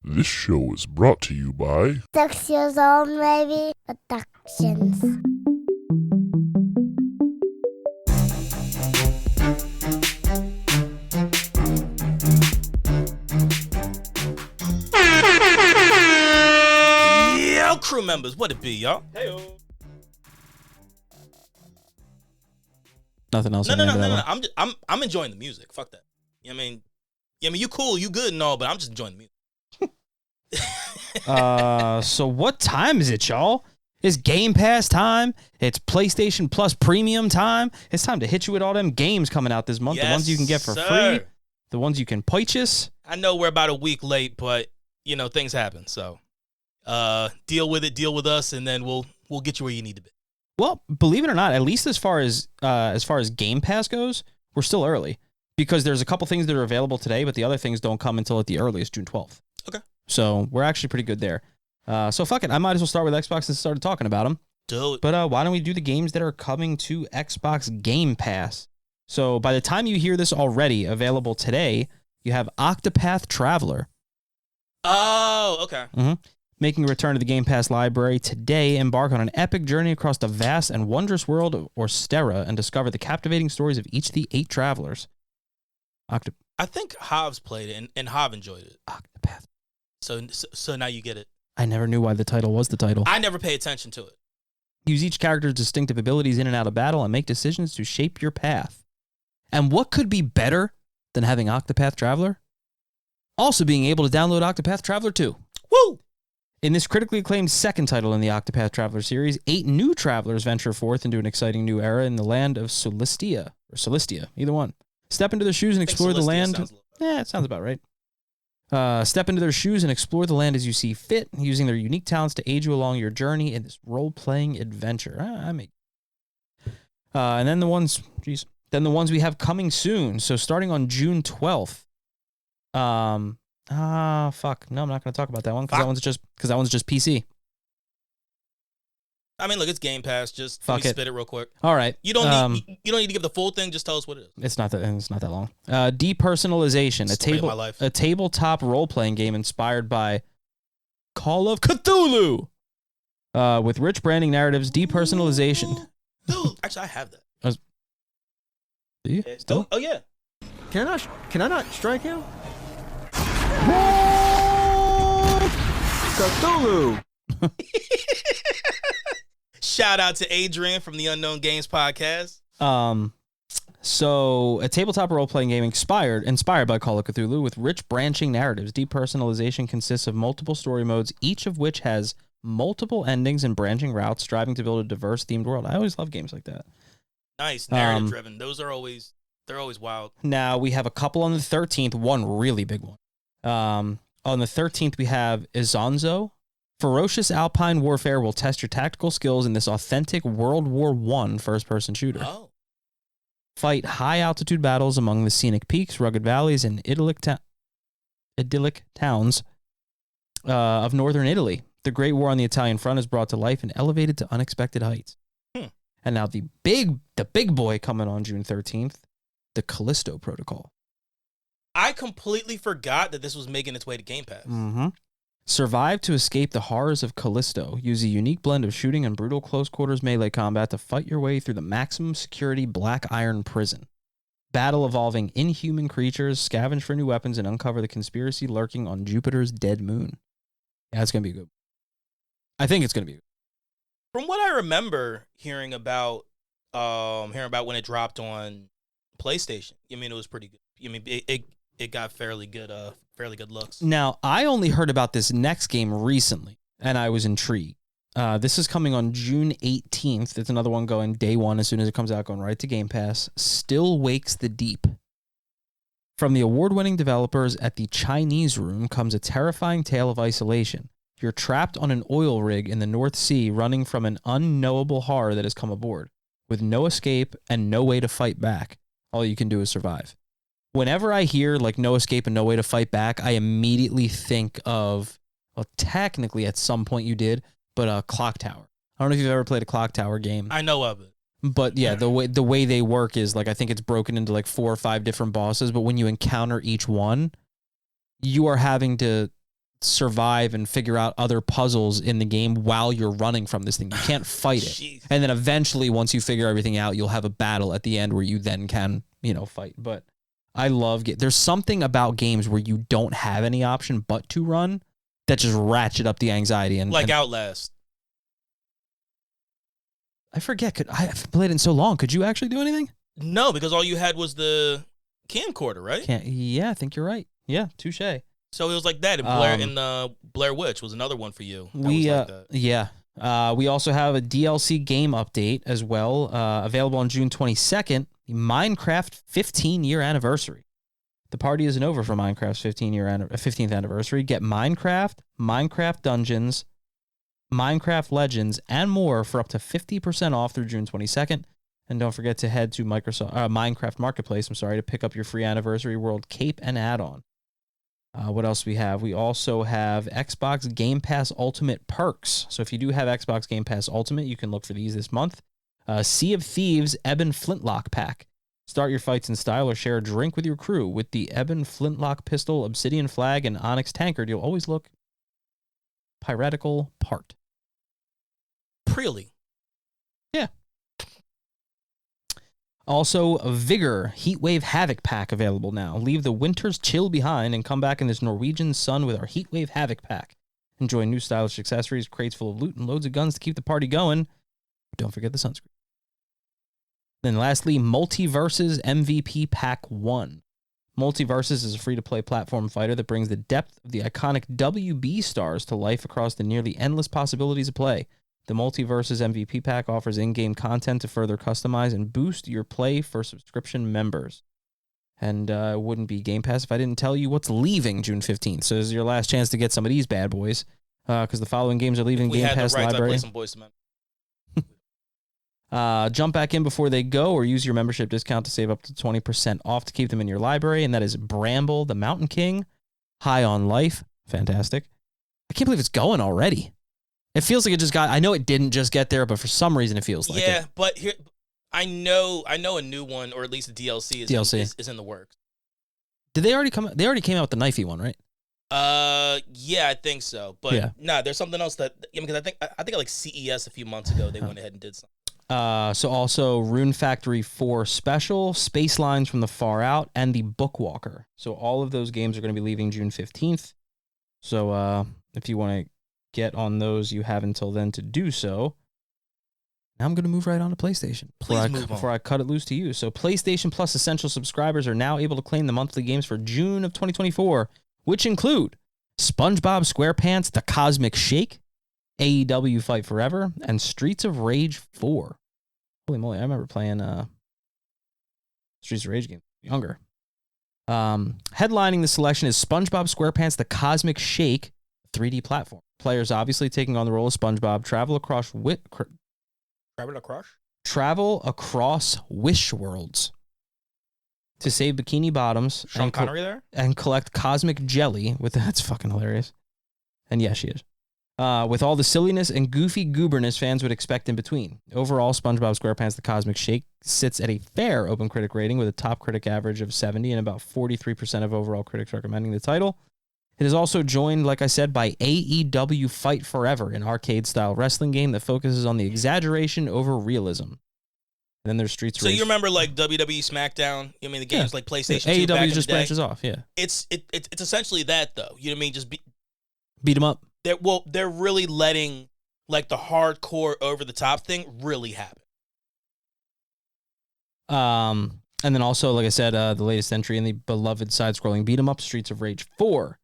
This show is brought to you by 6 years old, maybe. Productions. Yo, crew members, what it be, y'all? Hey-o. Nothing else. No. I'm enjoying the music. Fuck that. You know what I mean? You cool, you good and all, but I'm just enjoying the music. So what time is it, y'all? It's Game Pass time. It's PlayStation Plus Premium time. It's time to hit you with all them games coming out this month. Yes, the ones you can get for sir. free. The ones you can purchase. I know we're about a week late, but things happen. So deal with it, deal with us, and then we'll get you where you need to be. Well, believe it or not, at least as far as Game Pass goes, we're still early because there's a couple things that are available today, but the other things don't come until at the earliest, June 12th. Okay. So we're actually pretty good there. So fuck it. I might as well start with Xbox and started talking about them. Do it. But why don't we do the games that are coming to Xbox Game Pass? So by the time you hear this already, available today, you have Octopath Traveler. Oh, okay. Making a return to the Game Pass library today, embark on an epic journey across the vast and wondrous world of Orstera and discover the captivating stories of each of the 8 travelers. I think Hov's played it, and Hov enjoyed it. Octopath. So now you get it. I never knew why the title was the title. I never pay attention to it. Use each character's distinctive abilities in and out of battle and make decisions to shape your path. And what could be better than having Octopath Traveler? Also being able to download Octopath Traveler 2. Woo! In this critically acclaimed second title in the Octopath Traveler series, 8 new travelers venture forth into an exciting new era in the land of Solistia, or Solistia, either one. Step into their shoes and explore the land. It sounds about right. Step into their shoes and explore the land as you see fit, using their unique talents to aid you along your journey in this role-playing adventure. And then the ones we have coming soon. So starting on June 12th. Fuck. No, I'm not going to talk about that one because that one's just PC. I mean, look, it's Game Pass. Just Fuck let me it. spit it real quick. All right. You don't need to give the full thing. Just tell us what it is. It's not that long. Depersonalization, My life. a tabletop role-playing game inspired by Call of Cthulhu. With rich branding narratives, depersonalization. Dude, actually, I have that. Do you? Still? Oh yeah. Can I not strike him? Cthulhu! Shout out to Adrian from the Unknown Games podcast. So a tabletop role-playing game inspired by Call of Cthulhu with rich branching narratives. Depersonalization consists of multiple story modes, each of which has multiple endings and branching routes, striving to build a diverse themed world. I always love games like that. Nice, narrative driven. They're always wild. Now we have a couple on the 13th, one really big one. On the 13th, we have Izonzo. Ferocious alpine warfare will test your tactical skills in this authentic World War I first-person shooter. Oh. Fight high-altitude battles among the scenic peaks, rugged valleys, and idyllic towns of northern Italy. The Great War on the Italian front is brought to life and elevated to unexpected heights. And now the big boy coming on June 13th, the Callisto Protocol. I completely forgot that this was making its way to Game Pass. Survive to escape the horrors of Callisto. Use a unique blend of shooting and brutal close-quarters melee combat to fight your way through the maximum security Black Iron prison. Battle involving inhuman creatures, scavenge for new weapons, and uncover the conspiracy lurking on Jupiter's dead moon. Yeah, it's going to be good. I think it's going to be good. From what I remember hearing about when it dropped on PlayStation, I mean, it was pretty good. I mean, it got fairly good looks. Now, I only heard about this next game recently, and I was intrigued. This is coming on June 18th. It's another one going day one as soon as it comes out, going right to Game Pass. Still Wakes the Deep. From the award-winning developers at the Chinese Room comes a terrifying tale of isolation. You're trapped on an oil rig in the North Sea, running from an unknowable horror that has come aboard, with no escape and no way to fight back. All you can do is survive. Whenever I hear like no escape and no way to fight back, I immediately think of, well, technically at some point you did, but Clock Tower. I don't know if you've ever played a Clock Tower game. I know of it. But yeah, the way they work is like, I think it's broken into like 4 or 5 different bosses, but when you encounter each one, you are having to survive and figure out other puzzles in the game while you're running from this thing. You can't fight it. Jeez. And then eventually, once you figure everything out, you'll have a battle at the end where you then can, fight. But I love there's something about games where you don't have any option but to run that just ratchet up the anxiety. And Outlast. I forget. I've played it in so long. Could you actually do anything? No, because all you had was the camcorder, right? Yeah, I think you're right. Yeah, touche. So it was like that. And Blair Witch was another one for you. We also have a DLC game update as well, available on June 22nd. The Minecraft 15-year anniversary. The party isn't over for Minecraft's 15th anniversary. Get Minecraft, Minecraft Dungeons, Minecraft Legends, and more for up to 50% off through June 22nd. And don't forget to head to Minecraft Marketplace, to pick up your free Anniversary World cape and add-on. What else do we have? We also have Xbox Game Pass Ultimate perks. So if you do have Xbox Game Pass Ultimate, you can look for these this month. Sea of Thieves Ebon Flintlock Pack. Start your fights in style or share a drink with your crew. With the Ebon Flintlock Pistol, Obsidian Flag, and Onyx Tankard, you'll always look piratical part. Really? Yeah. Also, Vigor Heatwave Havoc Pack available now. Leave the winter's chill behind and come back in this Norwegian sun with our Heatwave Havoc Pack. Enjoy new stylish accessories, crates full of loot, and loads of guns to keep the party going. Don't forget the sunscreen. Then lastly, Multiverses MVP Pack 1. Multiverses is a free-to-play platform fighter that brings the depth of the iconic WB stars to life across the nearly endless possibilities of play. The Multiverses MVP Pack offers in-game content to further customize and boost your play for subscription members. And it wouldn't be Game Pass if I didn't tell you what's leaving June 15th. So this is your last chance to get some of these bad boys, because the following games are leaving Game Pass library. Play some Boys to Men. Jump back in before they go or use your membership discount to save up to 20% off to keep them in your library. And that is Bramble, the Mountain King, High on Life. Fantastic. I can't believe it's going already. It feels like it just got, I know it didn't just get there, but for some reason it feels like it. Yeah, but here, I know a new one, or at least a DLC is in the works. Did they already come? They already came out with the knifey one, right? Yeah, I think so. But yeah. There's something else that, because I think at like CES a few months ago, they went ahead and did something. So also Rune Factory 4 Special, Space Lines from the Far Out, and the Bookwalker. So all of those games are going to be leaving June 15th. So if you want to get on those, you have until then to do so. Now I'm going to move right on to PlayStation before I cut it loose to you. So PlayStation Plus Essential subscribers are now able to claim the monthly games for June of 2024, which include SpongeBob SquarePants The Cosmic Shake, AEW Fight Forever, and Streets of Rage 4. Holy moly, I remember playing Streets of Rage game younger. Headlining the selection is SpongeBob SquarePants The Cosmic Shake 3D platform. Players obviously taking on the role of SpongeBob travel across Wish Worlds to save Bikini Bottoms Sean Connery there? And collect cosmic jelly with that's fucking hilarious. And yes, she is. With all the silliness and goofy gooberness fans would expect in between. Overall, SpongeBob SquarePants The Cosmic Shake sits at a fair open critic rating with a top critic average of 70 and about 43% of overall critics recommending the title. It is also joined, like I said, by AEW Fight Forever, an arcade-style wrestling game that focuses on the exaggeration over realism. Then there's Streets of Rage. So you remember like WWE SmackDown? You know what I mean, the games like PlayStation 2 AEW back in just the day? branches off, yeah. It's essentially that though. You know what I mean? Just beat them up. They're really letting like the hardcore over the top thing really happen. And then also, like I said, the latest entry in the beloved side-scrolling beat 'em up, Streets of Rage 4,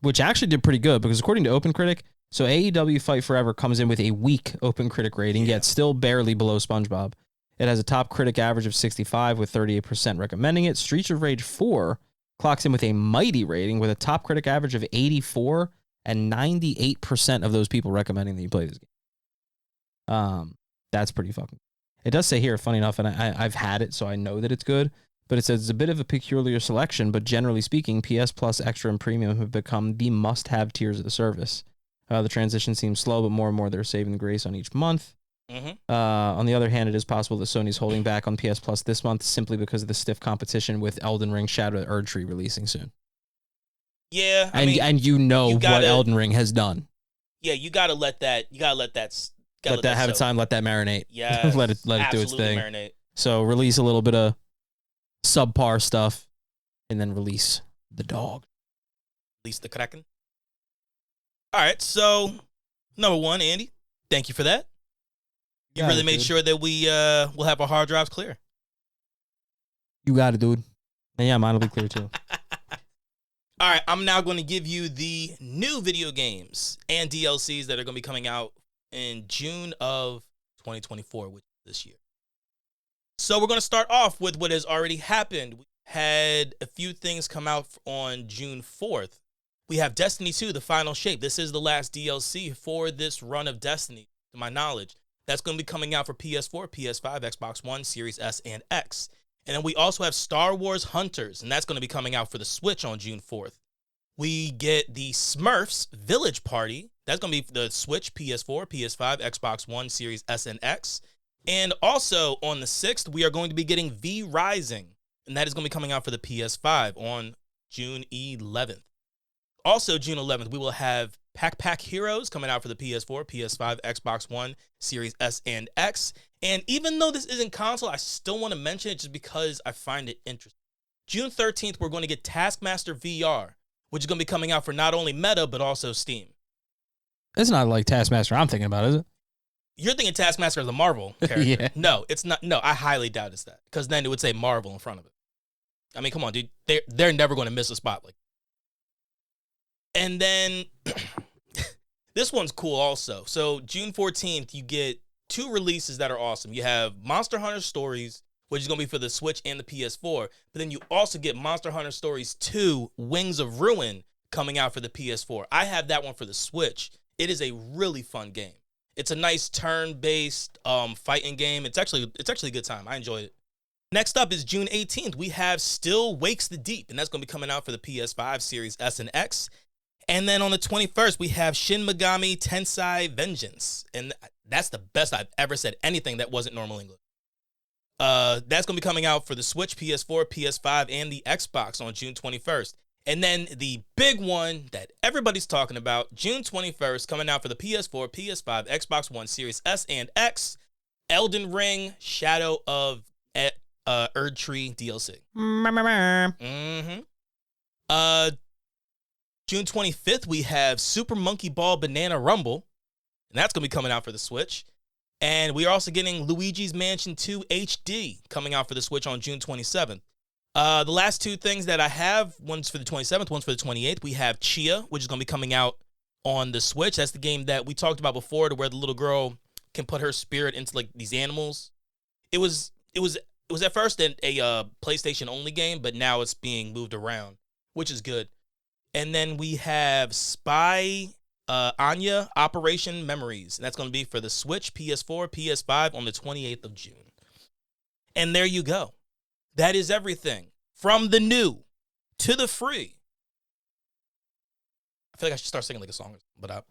which actually did pretty good because according to OpenCritic, so AEW Fight Forever comes in with a weak OpenCritic rating, yet still barely below SpongeBob. It has a top critic average of 65 with 38% recommending it. Streets of Rage 4 clocks in with a mighty rating with a top critic average of 84 and 98% of those people recommending that you play this game. That's pretty fucking. It does say here, funny enough, and I've had it, so I know that it's good, but it says it's a bit of a peculiar selection, but generally speaking, PS Plus Extra and Premium have become the must-have tiers of the service. The transition seems slow, but more and more they're saving the grace on each month. Mm-hmm. On the other hand, it is possible that Sony's holding back on PS Plus this month simply because of the stiff competition with Elden Ring Shadow Erdtree releasing soon. Yeah, I And mean, and you know you what gotta- Elden Ring has done. yeah, you gotta let that. You gotta let that. Let that have its soak. time. Let that marinate. Yeah, let it do its absolutely thing. Marinate. So release a little bit of subpar stuff, and then release the dog. At least the Kraken. All right, so number one, Andy, thank you for that. You Got really it, made dude. sure that we will have our hard drives clear. You got it, dude. And yeah, mine will be clear too. All right, I'm now going to give you the new video games and DLCs that are going to be coming out in June of 2024, which is this year. So we're going to start off with what has already happened. We had a few things come out on June 4th. We have Destiny 2, The Final Shape. This is the last DLC for this run of Destiny, to my knowledge. That's going to be coming out for PS4, PS5, Xbox One, Series S, and X. And then we also have Star Wars Hunters, and that's going to be coming out for the Switch on June 4th. We get the Smurfs Village Party. That's going to be the Switch, PS4, PS5, Xbox One, Series S, and X. And also on the 6th, we are going to be getting V Rising, and that is going to be coming out for the PS5 on June 11th. Also, June 11th, we will have Pack Heroes coming out for the PS4, PS5, Xbox One, Series S, and X. And even though this isn't console, I still want to mention it just because I find it interesting. June 13th, we're going to get Taskmaster VR, which is going to be coming out for not only Meta, but also Steam. It's not like Taskmaster I'm thinking about, is it? You're thinking Taskmaster is a Marvel character. Yeah. No, it's not. No, I highly doubt it's that. Because then it would say Marvel in front of it. I mean, come on, dude. They're never going to miss a spot like that. And then this one's cool also. So June 14th, you get two releases that are awesome. You have Monster Hunter Stories, which is going to be for the Switch and the PS4. But then you also get Monster Hunter Stories 2, Wings of Ruin, coming out for the PS4. I have that one for the Switch. It is a really fun game. It's a nice turn-based fighting game. It's actually a good time. I enjoyed it. Next up is June 18th. We have Still Wakes the Deep, and that's going to be coming out for the PS5, Series S, and X. And then on the 21st, we have Shin Megami Tensei Vengeance. And that's the best I've ever said anything that wasn't normal English. That's going to be coming out for the Switch, PS4, PS5, and the Xbox on June 21st. And then the big one that everybody's talking about, June 21st, coming out for the PS4, PS5, Xbox One, Series S, and X, Elden Ring Shadow of Erdtree DLC. June 25th, we have Super Monkey Ball Banana Rumble, and that's going to be coming out for the Switch. And we are also getting Luigi's Mansion 2 HD coming out for the Switch on June 27th. The last two things that I have, one's for the 27th, one's for the 28th. We have Chia, which is going to be coming out on the Switch. That's the game that we talked about before, to where the little girl can put her spirit into like these animals. It was at first a PlayStation only game, but now it's being moved around, which is good. And then we have Spy Anya Operation Memories. And that's going to be for the Switch, PS4, PS5 on the 28th of June. And there you go. That is everything from the new to the free. I feel like I should start singing like a song, but I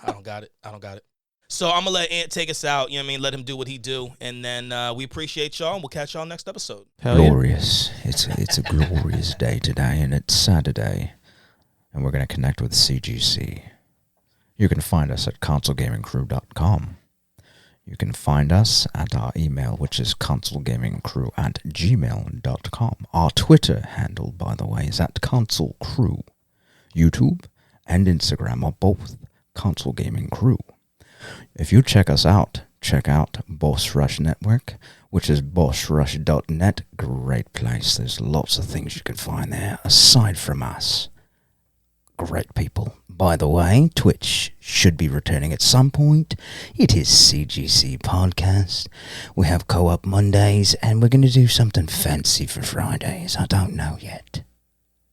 don't got it. I don't got it. So I'm gonna let Ant take us out. You know what I mean? Let him do what he do, and then we appreciate y'all. And we'll catch y'all next episode. Hell yeah. Glorious. It's a glorious day today, and it's Saturday, and we're going to connect with CGC. You can find us at consolegamingcrew.com. You can find us at our email, which is consolegamingcrew@gmail.com. Our Twitter handle, by the way, is at consolecrew. YouTube and Instagram are both Console Gaming Crew. If you check us out, check out Boss Rush Network, which is bossrush.net. Great place. There's lots of things you can find there aside from us. Great people. By the way, Twitch should be returning at some point. It is CGC Podcast. We have Co-op Mondays, and we're going to do something fancy for Fridays. I don't know yet.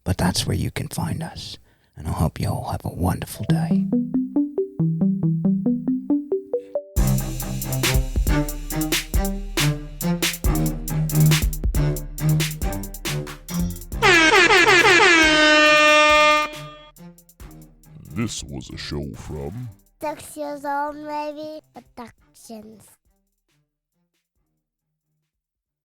But that's where you can find us. And I hope you all have a wonderful day. This was a show from 6 years old, maybe. Productions.